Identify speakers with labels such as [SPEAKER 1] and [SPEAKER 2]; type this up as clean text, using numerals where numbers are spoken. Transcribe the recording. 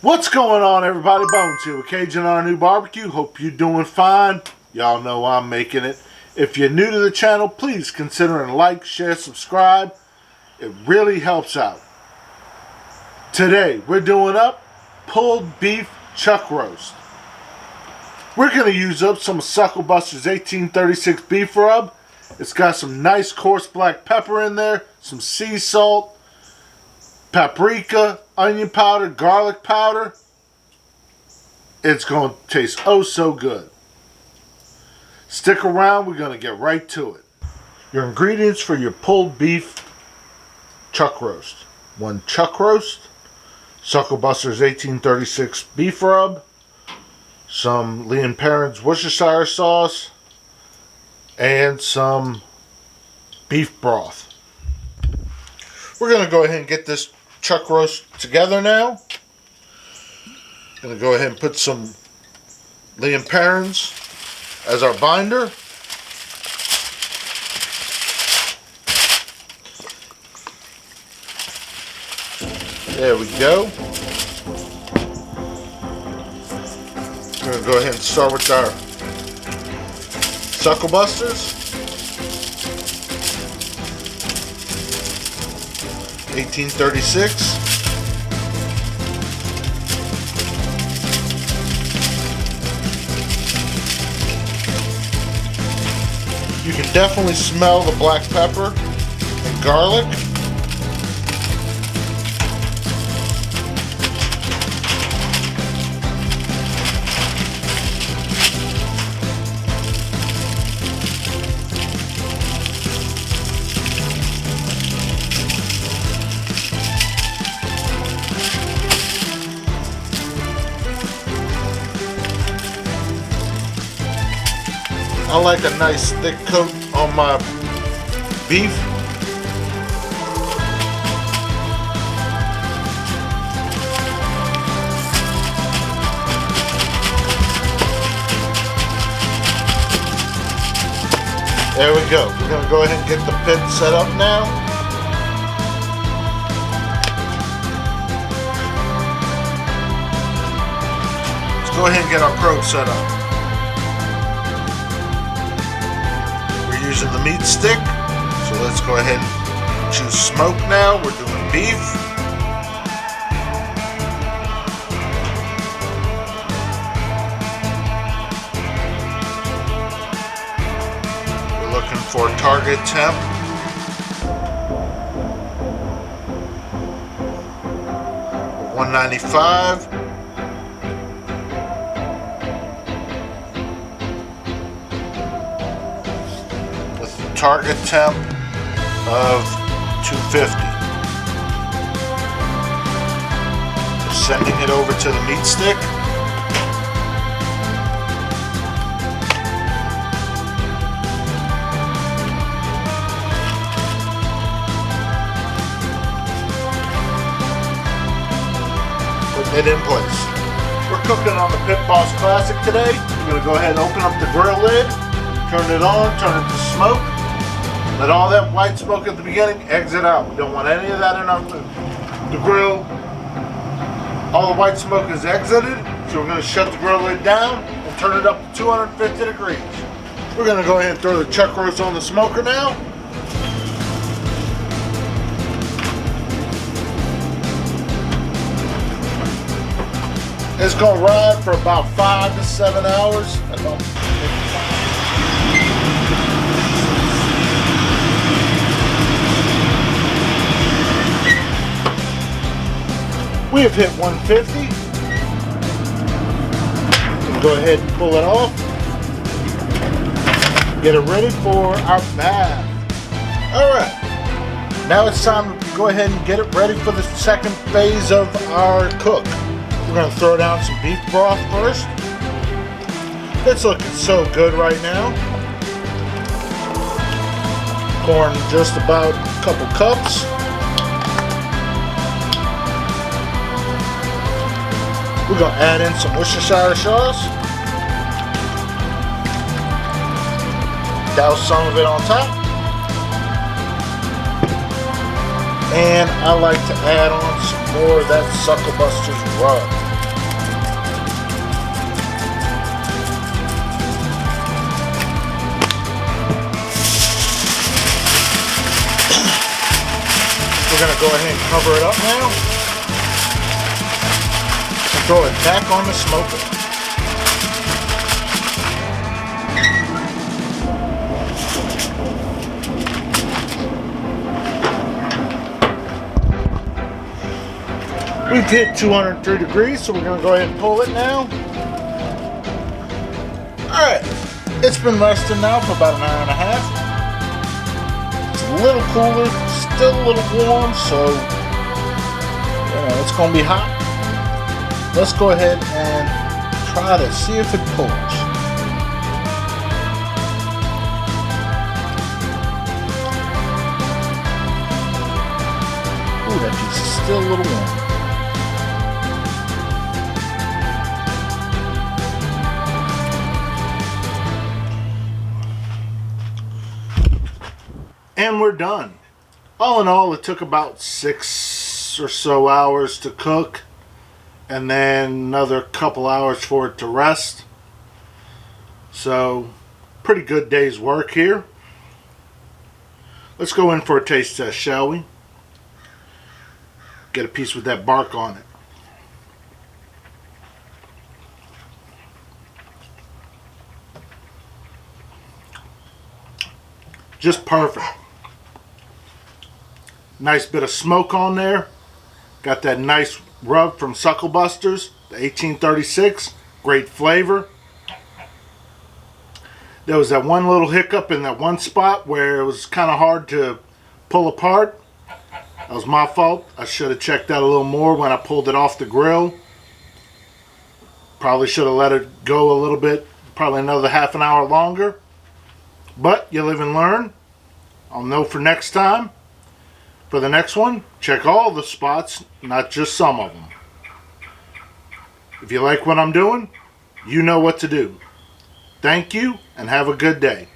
[SPEAKER 1] What's going on, everybody? Bones here with CAJUNRNEWBBQ. Hope you're doing fine. Y'all know I'm making it. If you're new to the channel, please consider and like, share, subscribe. It really helps out. Today, we're doing up pulled beef chuck roast. We're going to use up some of Suckle Buster's 1836 beef rub. It's got some nice coarse black pepper in there, some sea salt, paprika, onion powder, garlic powder. It's going to taste oh so good. Stick around, we're going to get right to it. Your ingredients for your pulled beef chuck roast: 1 chuck roast, Suckle Buster's 1836 beef rub, some Lee & Perrins Worcestershire sauce, and some beef broth. We're going to go ahead and get this chuck roast together now. Going to go ahead and put some Lee & Perrins as our binder. There we go. We're going to go ahead and start with our Suckle Busters. 1836. You can definitely smell the black pepper and garlic. I like a nice thick coat on my beef. There we go. We're going to go ahead and get the pit set up now. Let's go ahead and get our probe set up. Using the meat stick, so let's go ahead and choose smoke now. We're doing beef. We're looking for target temp. At 195. Target temp of 250. Just sending it over to the meat stick. Putting it in place. We're cooking on the Pit Boss Classic today. We're going to go ahead and open up the grill lid, turn it on, turn it to smoke. Let all that white smoke at the beginning exit out. We don't want any of that in our food. The grill, all the white smoke is exited, so we're going to shut the grill lid down and turn it up to 250 degrees. We're going to go ahead and throw the chuck roast on the smoker now. It's going to ride for about 5 to 7 hours. We have hit 150. We'll go ahead and pull it off. Get it ready for our bath. Alright, now it's time to go ahead and get it ready for the second phase of our cook. We're going to throw down some beef broth first. It's looking so good right now. Pouring just about a couple cups. We're going to add in some Worcestershire sauce. Douse some of it on top. And I like to add on some more of that Suckle Buster's rub. We're going to go ahead and cover it up now and throw it back on the smoker. We've hit 203 degrees, so we're going to go ahead and pull it now. Alright, it's been resting now for about an hour and a half. It's a little cooler, still a little warm, so it's going to be hot. Let's go ahead and try to see if it pulls. Ooh, that piece is still a little warm. And we're done. All in all, it took about 6 or so hours to cook, and then another couple hours for it to rest. So, pretty good day's work here. Let's go in for a taste test, shall we? Get a piece with that bark on it. Just perfect. Nice bit of smoke on there. Got that nice rub from Suckle Busters, the 1836. Great flavor. There was that one little hiccup in that one spot where it was kind of hard to pull apart. That was my fault. I should have checked that a little more when I pulled it off the grill. Probably should have let it go a little bit, probably another half an hour longer. But you live and learn. I'll know for next time. For the next one, check all the spots, not just some of them. If you like what I'm doing, you know what to do. Thank you, and have a good day.